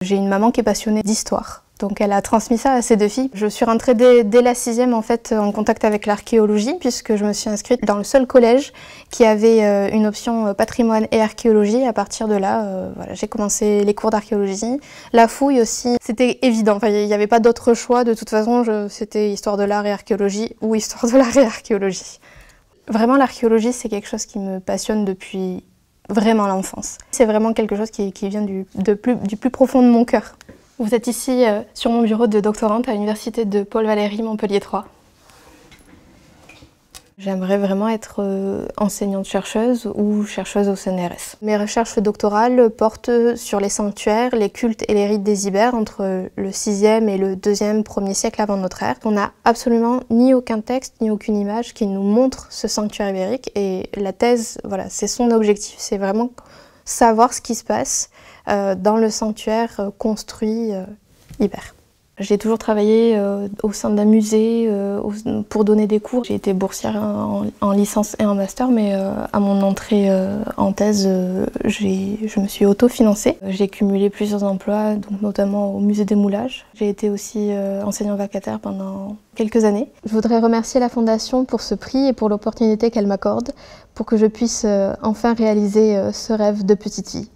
J'ai une maman qui est passionnée d'histoire, donc elle a transmis ça à ses deux filles. Je suis rentrée dès la 6e en fait en contact avec l'archéologie, puisque je me suis inscrite dans le seul collège qui avait une option patrimoine et archéologie. À partir de là, voilà, j'ai commencé les cours d'archéologie. La fouille aussi, c'était évident, enfin, il n'y avait pas d'autre choix. De toute façon, c'était histoire de l'art et archéologie ou histoire de l'art et archéologie. Vraiment, l'archéologie, c'est quelque chose qui me passionne depuis vraiment l'enfance. C'est vraiment quelque chose qui vient du plus profond de mon cœur. Vous êtes ici sur mon bureau de doctorante à l'université de Paul Valéry Montpellier 3. J'aimerais vraiment être enseignante-chercheuse ou chercheuse au CNRS. Mes recherches doctorales portent sur les sanctuaires, les cultes et les rites des Ibères entre le 6e et le 2e, 1er siècle avant notre ère. On n'a absolument ni aucun texte, ni aucune image qui nous montre ce sanctuaire ibérique, et la thèse, voilà, c'est son objectif, c'est vraiment savoir ce qui se passe dans le sanctuaire construit ibère. J'ai toujours travaillé au sein d'un musée pour donner des cours. J'ai été boursière en licence et en master, mais à mon entrée en thèse, je me suis autofinancée. J'ai cumulé plusieurs emplois, donc notamment au musée des moulages. J'ai été aussi enseignante vacataire pendant quelques années. Je voudrais remercier la Fondation pour ce prix et pour l'opportunité qu'elle m'accorde pour que je puisse enfin réaliser ce rêve de petite fille.